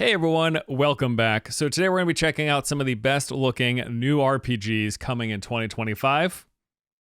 Hey everyone, welcome back. So today we're going to be checking out some of the best looking new RPGs coming in 2025.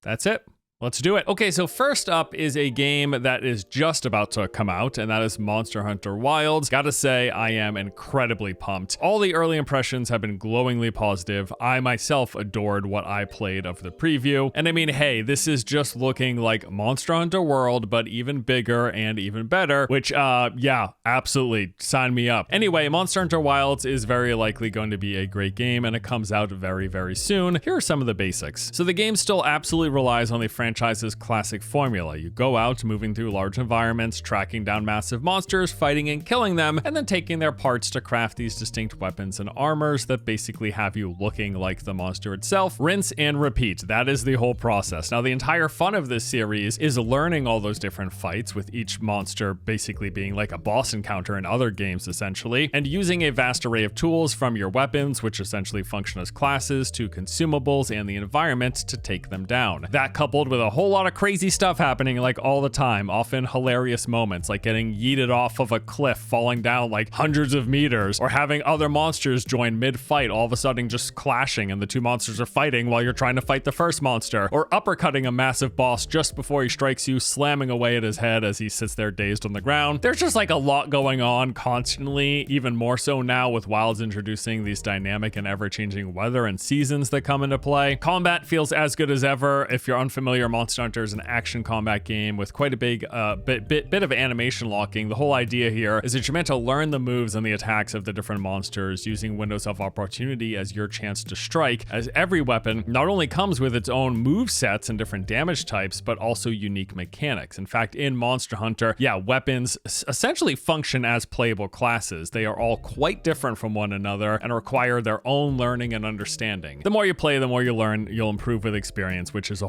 That's it. Let's do it. Okay, so first up is a game that is just about to come out, and that is Monster Hunter Wilds. Gotta say, I am incredibly pumped. All the early impressions have been glowingly positive. I myself adored what I played of the preview. And I mean, hey, this is just looking like Monster Hunter World, but even bigger and even better, which, yeah, absolutely, sign me up. Anyway, Monster Hunter Wilds is very likely going to be a great game, and it comes out very, very soon. Here are some of the basics. So the game still absolutely relies on the franchise's classic formula. You go out, moving through large environments, tracking down massive monsters, fighting and killing them, and then taking their parts to craft these distinct weapons and armors that basically have you looking like the monster itself. Rinse and repeat. That is the whole process. Now, the entire fun of this series is learning all those different fights, with each monster basically being like a boss encounter in other games, essentially, and using a vast array of tools from your weapons, which essentially function as classes, to consumables and the environment to take them down. That coupled with a whole lot of crazy stuff happening like all the time, often hilarious moments like getting yeeted off of a cliff, falling down like hundreds of meters, or having other monsters join mid-fight, all of a sudden just clashing and the two monsters are fighting while you're trying to fight the first monster, or uppercutting a massive boss just before he strikes you, slamming away at his head as he sits there dazed on the ground. There's just like a lot going on constantly, even more so now with Wilds introducing these dynamic and ever-changing weather and seasons that come into play. Combat feels as good as ever. If you're unfamiliar, Monster Hunter is an action combat game with quite a big bit of animation locking. The whole idea here is that you're meant to learn the moves and the attacks of the different monsters, using windows of opportunity as your chance to strike, as every weapon not only comes with its own move sets and different damage types, but also unique mechanics. In fact, in Monster Hunter, yeah, weapons essentially function as playable classes. They are all quite different from one another and require their own learning and understanding. The more you play, the more you learn. You'll improve with experience, which is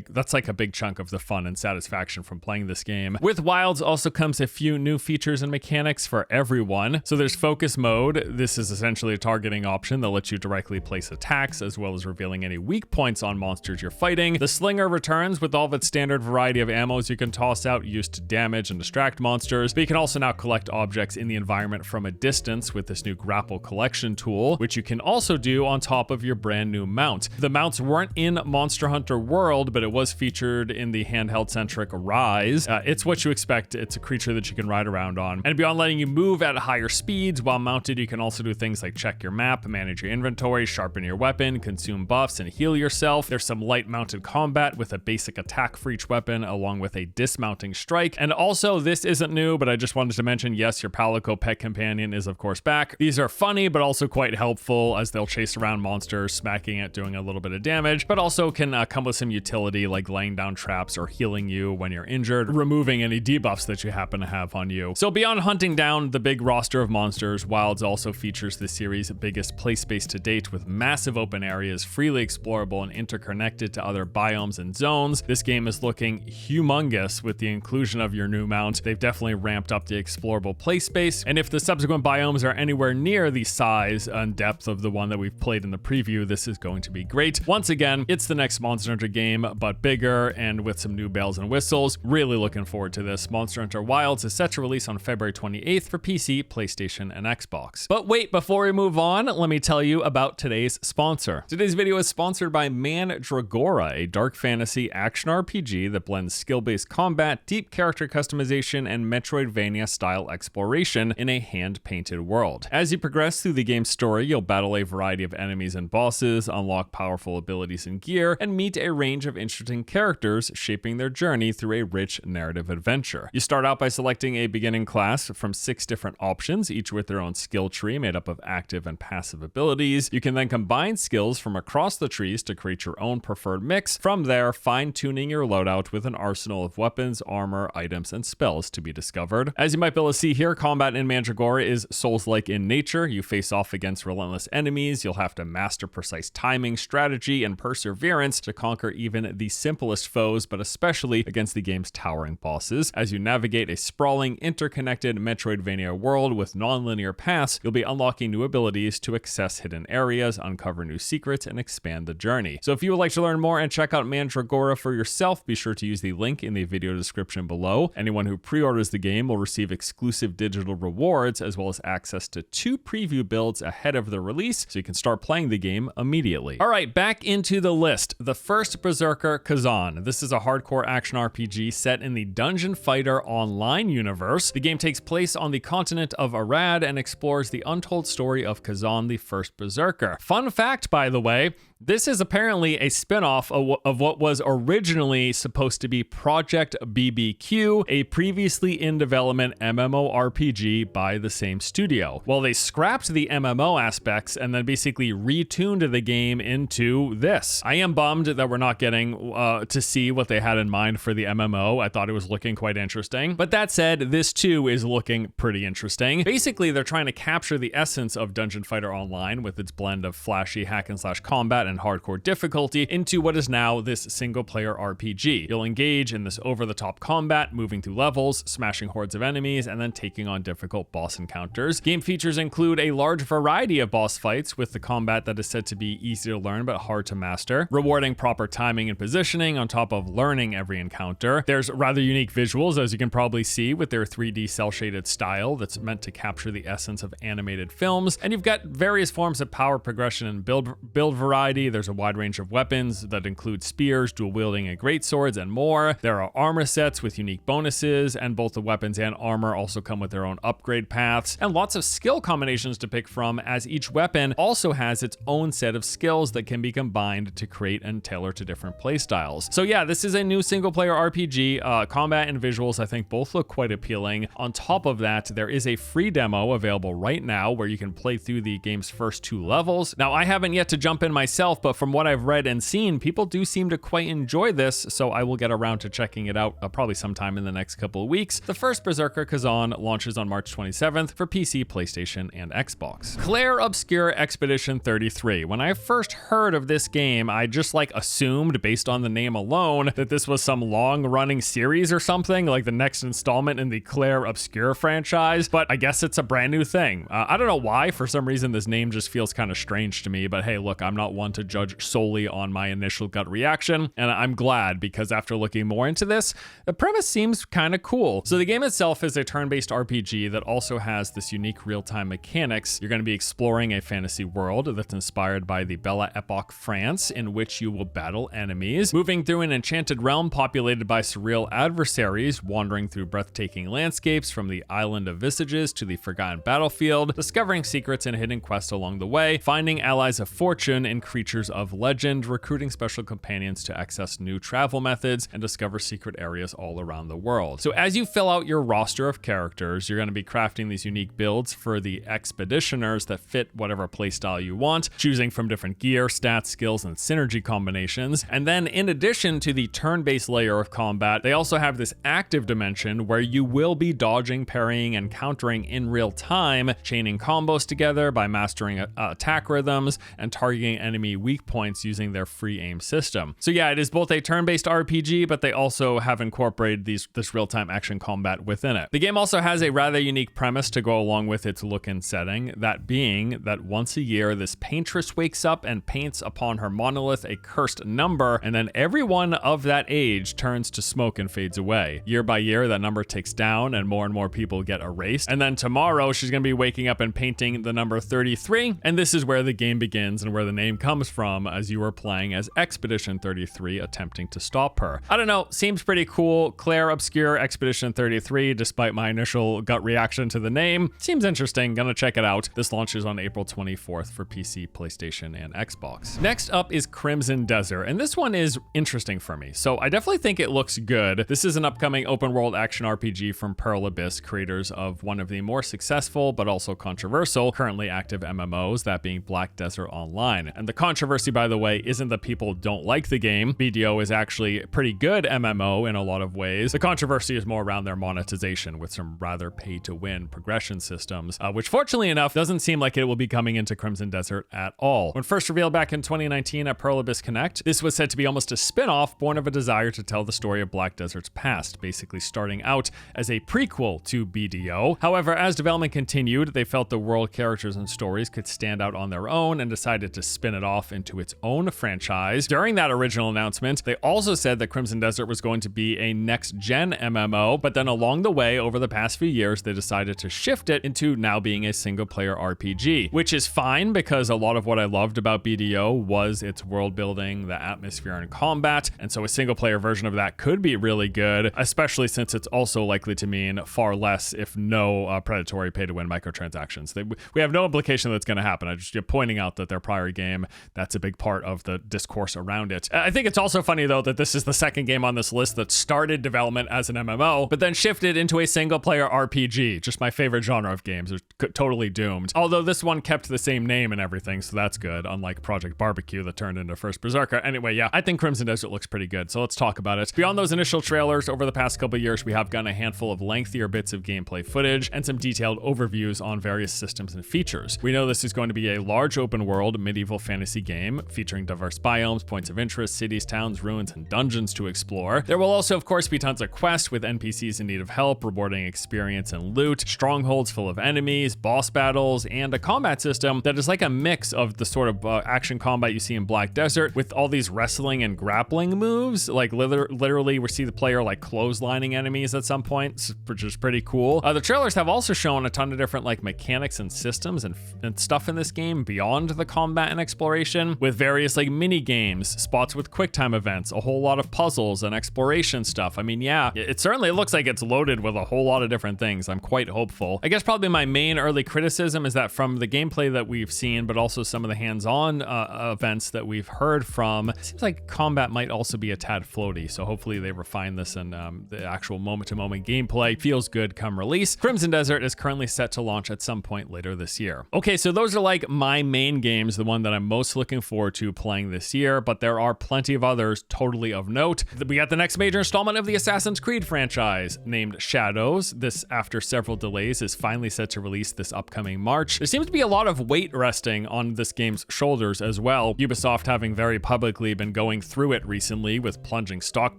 that's like a big chunk of the fun and satisfaction from playing this game. With Wilds also comes a few new features and mechanics for everyone. So there's focus mode. This is essentially a targeting option that lets you directly place attacks, as well as revealing any weak points on monsters you're fighting. The slinger returns with all of its standard variety of ammos you can toss out, used to damage and distract monsters, but you can also now collect objects in the environment from a distance with this new grapple collection tool, which you can also do on top of your brand new mount. The mounts weren't in Monster Hunter World, but it was featured in the handheld-centric Rise. It's what you expect. It's a creature that you can ride around on. And beyond letting you move at higher speeds while mounted, you can also do things like check your map, manage your inventory, sharpen your weapon, consume buffs, and heal yourself. There's some light mounted combat with a basic attack for each weapon, along with a dismounting strike. And also, this isn't new, but I just wanted to mention, yes, your Palico pet companion is of course back. These are funny, but also quite helpful, as they'll chase around monsters, smacking it, doing a little bit of damage, but also can come with some utility like laying down traps or healing you when you're injured, removing any debuffs that you happen to have on you. So beyond hunting down the big roster of monsters, Wilds also features the series' biggest play space to date, with massive open areas freely explorable and interconnected to other biomes and zones. This game is looking humongous with the inclusion of your new mount. They've definitely ramped up the explorable play space, and if the subsequent biomes are anywhere near the size and depth of the one that we've played in the preview, this is going to be great. Once again, it's the next Monster Hunter game, but bigger and with some new bells and whistles. Really looking forward to this. Monster Hunter Wilds is set to release on February 28th for PC, PlayStation, and Xbox. But wait, before we move on, let me tell you about today's sponsor. Today's video is sponsored by Mandragora, a dark fantasy action RPG that blends skill-based combat, deep character customization, and Metroidvania-style exploration in a hand-painted world. As you progress through the game's story, you'll battle a variety of enemies and bosses, unlock powerful abilities and gear, and meet a range of interesting characters, shaping their journey through a rich narrative adventure. You start out by selecting a beginning class from 6 different options, each with their own skill tree made up of active and passive abilities. You can then combine skills from across the trees to create your own preferred mix. From there, fine-tuning your loadout with an arsenal of weapons, armor, items, and spells to be discovered. As you might be able to see here, combat in Mandragora is Souls-like in nature. You face off against relentless enemies. You'll have to master precise timing, strategy, and perseverance to conquer even the simplest simplest foes, but especially against the game's towering bosses. As you navigate a sprawling, interconnected Metroidvania world with non-linear paths, you'll be unlocking new abilities to access hidden areas, uncover new secrets, and expand the journey. So if you would like to learn more and check out Mandragora for yourself, be sure to use the link in the video description below. Anyone who pre-orders the game will receive exclusive digital rewards, as well as access to 2 preview builds ahead of the release, so you can start playing the game immediately. All right, back into the list. The first Berserker, Khazan. This is a hardcore action RPG set in the Dungeon Fighter Online universe. The game takes place on the continent of Arad and explores the untold story of Khazan, the first Berserker. Fun fact, by the way, this is apparently a spin-off of what was originally supposed to be Project BBQ, a previously in development MMORPG by the same studio. Well, they scrapped the MMO aspects and then basically retuned the game into this. I am bummed that we're not getting to see what they had in mind for the MMO. I thought it was looking quite interesting. But that said, this too is looking pretty interesting. Basically, they're trying to capture the essence of Dungeon Fighter Online with its blend of flashy hack and slash combat and hardcore difficulty into what is now this single-player RPG. You'll engage in this over-the-top combat, moving through levels, smashing hordes of enemies, and then taking on difficult boss encounters. Game features include a large variety of boss fights, with the combat that is said to be easy to learn but hard to master, rewarding proper timing and positioning on top of learning every encounter. There's rather unique visuals, as you can probably see, with their 3D cel-shaded style that's meant to capture the essence of animated films, and you've got various forms of power progression and build variety. There's a wide range of weapons that include spears, dual wielding, and greatswords, and more. There are armor sets with unique bonuses, and both the weapons and armor also come with their own upgrade paths, and lots of skill combinations to pick from, as each weapon also has its own set of skills that can be combined to create and tailor to different playstyles. So yeah, this is a new single-player RPG. Combat and visuals, I think, both look quite appealing. On top of that, there is a free demo available right now where you can play through the game's first 2 levels. Now, I haven't yet to jump in myself, but from what I've read and seen, people do seem to quite enjoy this, so I will get around to checking it out probably sometime in the next couple of weeks. The first Berserker, Khazan, launches on March 27th for PC, PlayStation, and Xbox. Clair Obscur Expedition 33. When I first heard of this game, I just assumed, based on the name alone, that this was some long-running series or something, like the next installment in the Clair Obscur franchise, but I guess it's a brand new thing. I don't know why, for some reason this name just feels kind of strange to me, but hey, look, I'm not one to judge solely on my initial gut reaction, and I'm glad, because after looking more into this, the premise seems kind of cool. So the game itself is a turn-based RPG that also has this unique real-time mechanics. You're going to be exploring a fantasy world that's inspired by the Belle Epoque France, in which you will battle enemies, moving through an enchanted realm populated by surreal adversaries, wandering through breathtaking landscapes from the Island of Visages to the Forgotten Battlefield, discovering secrets and hidden quests along the way, finding allies of fortune and creatures of legend, recruiting special companions to access new travel methods, and discover secret areas all around the world. So as you fill out your roster of characters, you're going to be crafting these unique builds for the expeditioners that fit whatever playstyle you want, choosing from different gear, stats, skills, and synergy combinations. And then in addition to the turn-based layer of combat, they also have this active dimension where you will be dodging, parrying, and countering in real time, chaining combos together by mastering attack rhythms and targeting enemy weak points using their free aim system. So yeah, it is both a turn-based RPG, but they also have incorporated this real-time action combat within it. The game also has a rather unique premise to go along with its look and setting, that being that once a year, this paintress wakes up and paints upon her monolith a cursed number, and then everyone of that age turns to smoke and fades away. Year by year, that number ticks down and more people get erased. And then tomorrow, she's going to be waking up and painting the number 33, and this is where the game begins and where the name comes from, as you are playing as Expedition 33, attempting to stop her. I don't know, seems pretty cool. Clair Obscur Expedition 33, despite my initial gut reaction to the name. Seems interesting, gonna check it out. This launches on April 24th for PC, PlayStation, and Xbox. Next up is Crimson Desert, and this one is interesting for me. So I definitely think it looks good. This is an upcoming open world action RPG from Pearl Abyss, creators of one of the more successful but also controversial currently active MMOs, that being Black Desert Online. And the controversy, by the way, isn't that people don't like the game. BDO is actually a pretty good MMO in a lot of ways. The controversy is more around their monetization with some rather pay-to-win progression systems, which fortunately enough doesn't seem like it will be coming into Crimson Desert at all. When first revealed back in 2019 at Pearl Abyss Connect, this was said to be almost a spin-off born of a desire to tell the story of Black Desert's past, basically starting out as a prequel to BDO. However, as development continued, they felt the world, characters, and stories could stand out on their own and decided to spin it off into its own franchise. During that original announcement, they also said that Crimson Desert was going to be a next-gen MMO, but then along the way, over the past few years, they decided to shift it into now being a single-player RPG, which is fine because a lot of what I loved about BDO was its world building, the atmosphere, and combat, and so a single-player version of that could be really good, especially since it's also likely to mean far less, if no, predatory pay-to-win microtransactions. We have no implication that's going to happen. I'm just pointing out that their prior game, that's a big part of the discourse around it. I think it's also funny, though, that this is the second game on this list that started development as an MMO, but then shifted into a single-player RPG. Just my favorite genre of games. They're totally doomed. Although this one kept the same name and everything, so that's good, unlike Project Barbecue that turned into first Berserker. Anyway, yeah, I think Crimson Desert looks pretty good, so let's talk about it. Beyond those initial trailers, over the past couple years, we have gotten a handful of lengthier bits of gameplay footage and some detailed overviews on various systems and features. We know this is going to be a large open world medieval fantasy game featuring diverse biomes, points of interest, cities, towns, ruins, and dungeons to explore. There will also, of course, be tons of quests with NPCs in need of help, rewarding experience and loot, strongholds full of enemies, boss battles, and a combat system that is like a mix of the sort of action combat you see in Black Desert with all these wrestling and grappling moves. Like literally we see the player like clotheslining enemies at some point, which is pretty cool. The trailers have also shown a ton of different like mechanics and systems and stuff in this game beyond the combat and exploration, with various like mini games, spots with quick time events, a whole lot of puzzles and exploration stuff. I mean, yeah, it certainly looks like it's loaded with a whole lot of different things. I'm quite hopeful. I guess probably my main early criticism is that from the gameplay that we've seen, but also some of the hands-on events that we've heard from, it seems like combat might also be a tad floaty. So hopefully they refine this, and the actual moment-to-moment gameplay feels good come release. Crimson Desert is currently set to launch at some point later this year. Okay, so those are like my main games, the one that I'm most looking forward to playing this year, but there are plenty of others totally of note. We got the next major installment of the Assassin's Creed franchise, named Shadows. This, after several delays, is finally set to release this upcoming March. There seems to be a lot of weight resting on this game's shoulders as well, Ubisoft having very publicly been going through it recently with plunging stock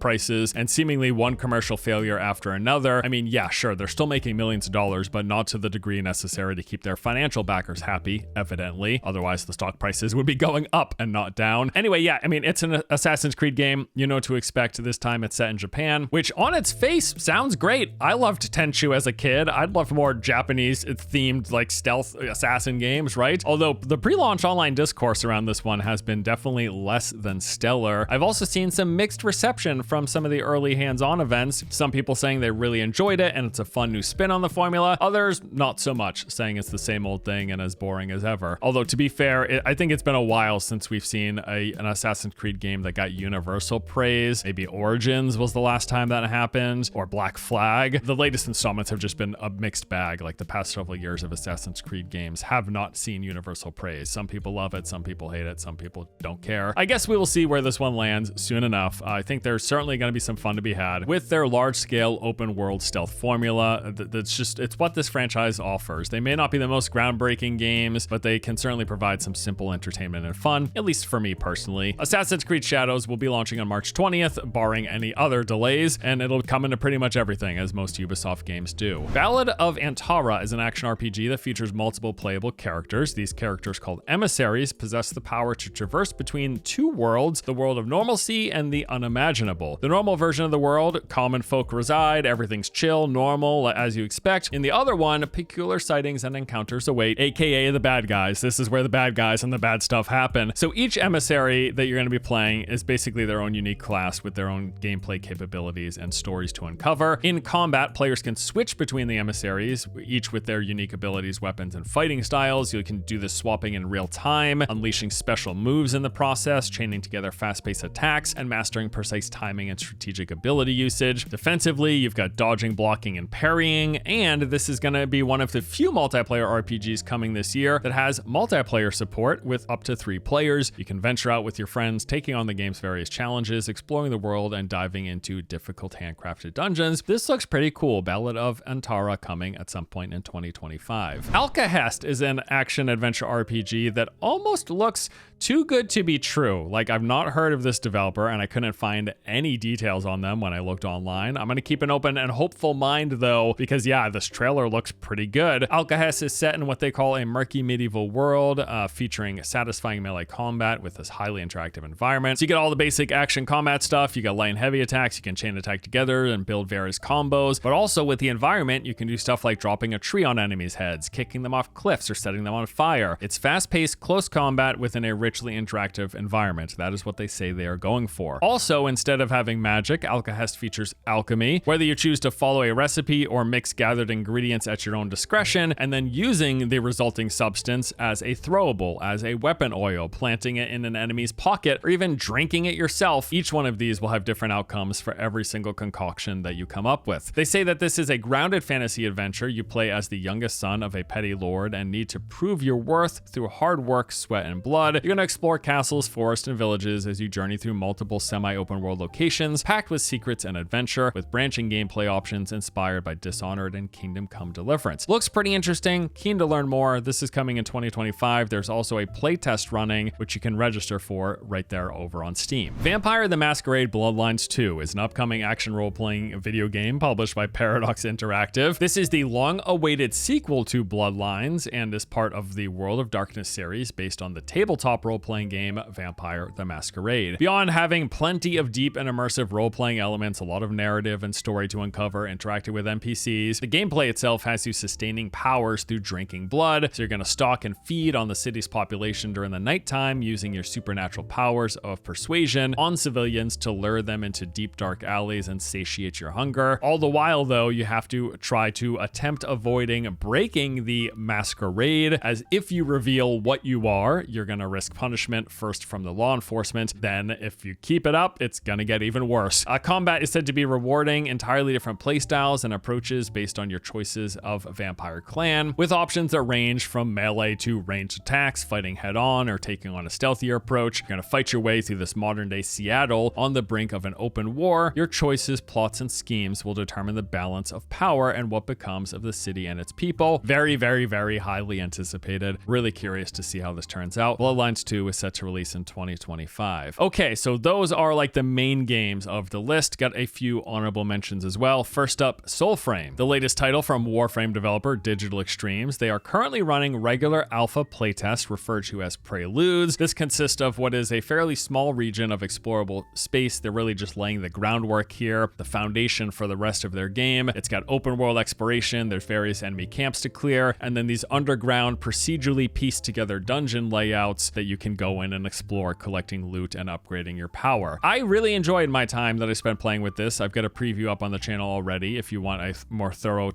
prices and seemingly one commercial failure after another. I mean, yeah, sure, they're still making millions of dollars, but not to the degree necessary to keep their financial backers happy, evidently. Otherwise, the stock prices would be going up and not down. Anyway, yeah, I mean, it's an Assassin's Creed game. You know what to expect. This time it's set in Japan, which on its face sounds great. I loved Tenchu as a kid. I'd love more Japanese themed like stealth assassin games, right? Although the pre-launch online discourse around this one has been definitely less than stellar. I've also seen some mixed reception from some of the early hands-on events. Some people saying they really enjoyed it and it's a fun new spin on the formula. Others not so much, saying it's the same old thing and as boring as ever. Although to be fair, I think it's been a while since we've seen an Assassin's Creed game that got universal praise. Maybe Origins was the last time that happened, or Black Flag. The latest installments have just been a mixed bag. Like the past several years of Assassin's Creed games have not seen universal praise. Some people love it, some people hate it, some people don't care. I guess we will see where this one lands soon enough. I think there's certainly going to be some fun to be had with their large-scale open world stealth formula. It's what this franchise offers. They may not be the most groundbreaking games, but they can certainly provide some simple entertainment and fun, at least for me personally. Assassin's Creed Shadows will be launching on March 20th, barring any other delays, and it'll come into pretty much everything, as most Ubisoft games do. Ballad of Antara is an action RPG that features multiple playable characters. These characters, called emissaries, possess the power to traverse between two worlds, the world of normalcy and the unimaginable. The normal version of the world, common folk reside, everything's chill, normal, as you expect. In the other one, peculiar sightings and encounters await, aka the bad guys. This is where the bad guys and the bad stuff happen. So each emissary that you're going to be playing is basically their own unique class with their own gameplay capabilities and stories to uncover. In combat, players can switch between the emissaries, each with their unique abilities, weapons, and fighting styles. You can do this swapping in real time, unleashing special moves in the process, chaining together fast-paced attacks, and mastering precise timing and strategic ability usage. Defensively, you've got dodging, blocking, and parrying, and this is going to be one of the few multiplayer RPGs coming this year that has multiplayer support with up to 3 players. You can venture out with your friends, taking on the game's various challenges, exploring the world, and diving into difficult handcrafted dungeons. This looks pretty cool. Ballad of Antara coming at some point in 2025. Alkahest is an action-adventure RPG that almost looks too good to be true. Like, I've not heard of this developer and I couldn't find any details on them when I looked online. I'm going to keep an open and hopeful mind though, because yeah, this trailer looks pretty good. Alkahest is set in what they call a murky medieval world, featuring satisfying melee combat with this highly interactive environment. So you get all the basic action combat stuff. You got light and heavy attacks. You can chain attack together and build various combos, but also with the environment, you can do stuff like dropping a tree on enemies' heads, kicking them off cliffs, or setting them on fire. It's fast-paced, close combat within a richly interactive environment. That is what they say they are going for. Also, instead of having magic, Alkahest features alchemy, whether you choose to follow a recipe or mix gathered ingredients at your own discretion, and then using the resulting substance as a throwable, as a weapon oil, planting it in an enemy's pocket, or even drinking it yourself. Each one of these will have different outcomes for every single concoction that you come up with. They say that this is a grounded fantasy adventure. You play as the youngest son of a petty lord and need to prove your worth through hard work, sweat, and blood. You're going to explore castles, forests, and villages as you journey through multiple semi-open world locations packed with secrets and adventure, with branching gameplay options inspired by Dishonored and Kingdom Come Deliverance. Looks pretty interesting. Keen to learn more. This is coming in 2025. There's also a playtest running, which you can register for right there over on Steam. Vampire the Masquerade Bloodlines 2 is an upcoming action role-playing video game published by Paradox Interactive. This is the long-awaited sequel to Bloodlines and is part of the World of Darkness series based on the tabletop role-playing game Vampire the Masquerade. Beyond having plenty of deep and immersive role-playing elements, a lot of narrative and story to uncover, interacting with NPCs, the gameplay itself has you sustaining powers through drinking blood. So you're going to stalk and feed on the city's population during the nighttime using your supernatural powers of persuasion on civilians to lure them into deep dark alleys and satiate your hunger. All the while though, you have to try to attempt avoiding breaking the masquerade, as if you reveal what you are, you're going to risk punishment, first from the law enforcement, then if you keep it up, it's going to get even worse. Combat is said to be rewarding, entirely different playstyles and approaches based on your choices of vampire clan, with options that range from melee to ranged attacks, fighting head on, or taking on a stealthier approach. You're going to fight your way through this modern day Seattle on the brink of an open war. Your choices, plots, and schemes will determine the balance of power and what becomes of the city and its people. Very, very, very highly anticipated. Really curious to see how this turns out. Bloodlines 2 is set to release in 2025. Okay, so those are like the main games of the list. Got a few honorable mentions as well. First up, Soulframe, the latest title from Warframe developer Digital Extremes. They are currently running regular alpha playtests referred to as preludes. This consists of what is a fairly small region of explorable space. They're really just laying the groundwork here, the foundation for the rest of their game. It's got open world exploration, there's various enemy camps to clear, and then these underground procedurally pieced together dungeon layouts that you can go in and explore, collecting loot and upgrading your power. I really enjoyed my time that I spent playing with this. I've got a preview up on the channel already if you want a more thorough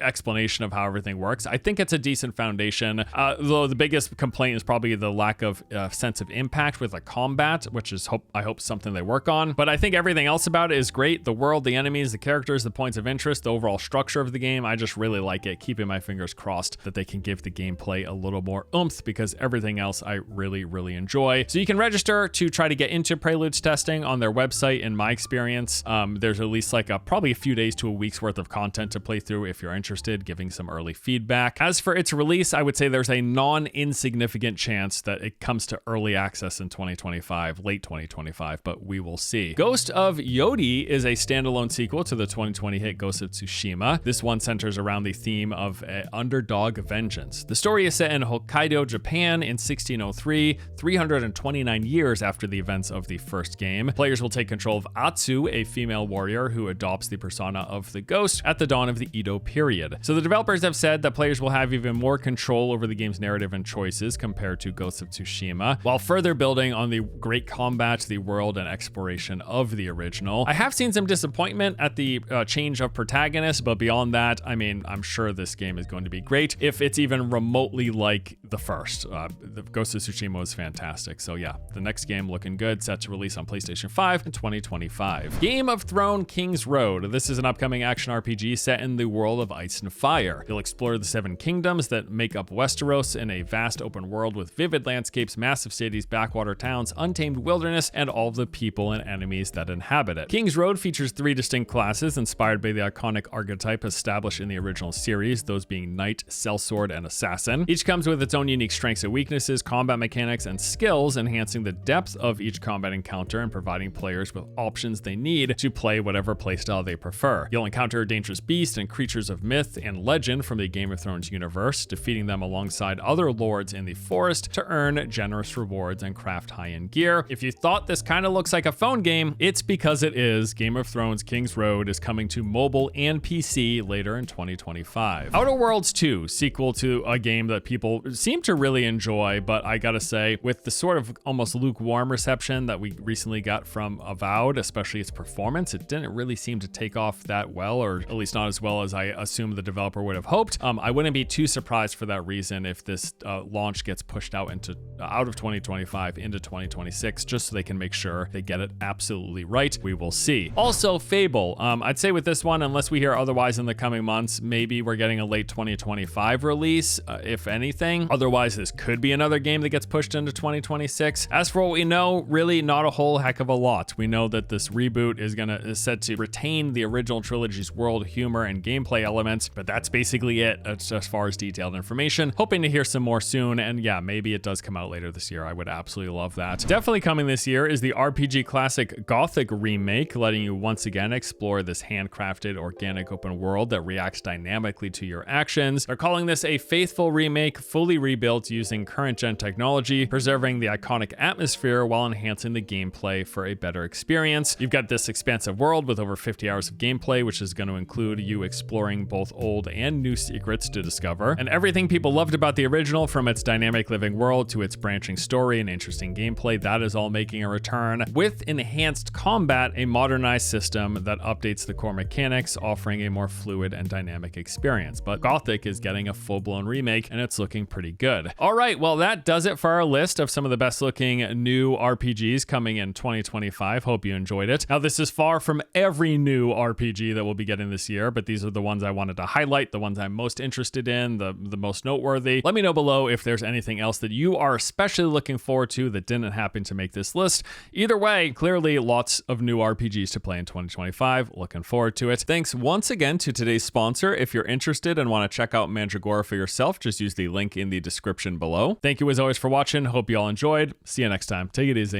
explanation of how everything works. I think it's a decent foundation, though the biggest complaint is probably the lack of sense of impact with the combat, which is I hope something they work on. But I think everything else about it is great. The world, the enemies, the characters, the points of interest, the overall structure of the game. I just really like it. Keeping my fingers crossed that they can give the gameplay a little more oomph, because everything else I really, really enjoy. So you can register to try to get into Preludes testing on their website. In my experience, there's at least like probably a few days to a week's worth of content to play through if you're interested, giving some early feedback. As for its release, I would say there's a non-insignificant chance that it comes to early access in 2025, late 2025, but we will see. Ghost of Yōtei is a standalone sequel to the 2020 hit Ghost of Tsushima. This one centers around the theme of underdog vengeance. The story is set in Hokkaido, Japan in 1603, 329 years after the events of the first game. Players will take control of Atsu, a female warrior who adopts the persona of the ghost at the dawn of the Edo period. So the developers have said that players will have even more control over the game's narrative and choices compared to Ghost of Tsushima, while further building on the great combat, the world, and exploration of the original. I have seen some disappointment at the change of protagonist, but beyond that, I mean, I'm sure this game is going to be great if it's even remotely like the first. The Ghost of Tsushima was fantastic. So yeah, the next game looking good, set to release on PlayStation 5 in 2025. Game of Thrones King's Road. This is an upcoming action RPG set in the world of ice and fire. You'll explore the 7 kingdoms that make up Westeros in a vast open world with vivid landscapes, massive cities, backwater towns, untamed wilderness, and all the people and enemies that inhabit it. King's Road features 3 distinct classes inspired by the iconic archetype established in the original series, those being Knight, Sellsword, and Assassin. Each comes with its own unique strengths and weaknesses, combat mechanics and skills, enhancing the depth of each combat encounter and providing players with options they need to play whatever playstyle they prefer. You'll encounter dangerous beasts and creatures of myth and legend from the Game of Thrones universe, defeating them alongside other lords in the forest to earn generous rewards and craft high-end gear. If you thought this kind of looks like a phone game, it's because it is. Game of Thrones King's Road is coming to mobile and PC later in 2025. Outer Worlds 2, sequel to a game that people seem to really enjoy, but I gotta say, with the sort of almost lukewarm reception that we recently got from Avowed, especially its performance, it didn't really seem to take off that well, or at least not as well as I assumed the developer would have hoped. I wouldn't be too surprised for that reason if this launch gets pushed out of 2025 into 2026, just so they can make sure they get it absolutely right. We will see. Also, Fable. I'd say with this one, unless we hear otherwise in the coming months, maybe we're getting a late 2025 release, if anything. Otherwise, this could be another game that gets pushed into 2026. As for what we know, really not a whole heck of a lot. We know that this reboot is set to retain the original trilogy's world, humor, and gameplay elements, but that's basically it as far as detailed information. Hoping to hear some more soon, and yeah, maybe it does come out later this year. I would absolutely love that. Definitely coming this year is the RPG classic Gothic Remake, letting you once again explore this handcrafted organic open world that reacts dynamically to your actions. They're calling this a faithful remake, fully rebuilt using current gen technology, preserving the iconic atmosphere while enhancing the gameplay for a better experience. You've got this expansive world with over 50 hours of gameplay, which is going to include you exploring both old and new secrets to discover. And everything people loved about the original, from its dynamic living world to its branching story and interesting gameplay, that is all making a return with enhanced combat, a modernized system that updates the core mechanics, offering a more fluid and dynamic experience. But Gothic is getting a full-blown remake, and it's looking pretty good. All right, well, that does it for our list of some of the best looking new RPGs coming in 2025. Hope you enjoyed it. Now, this is far from every new RPG that we'll be getting this year, but these are the ones I wanted to highlight, the ones I'm most interested in, the most noteworthy. Let me know below if there's anything else that you are especially looking forward to that didn't happen to make this list. Either way, clearly lots of new RPGs to play in 2025. Looking forward to it. Thanks once again to today's sponsor. If you're interested and want to check out Mandragora for yourself, just use the link in the description below. Thank you as always for watching. Hope you all enjoyed. See you next time. Take it easy.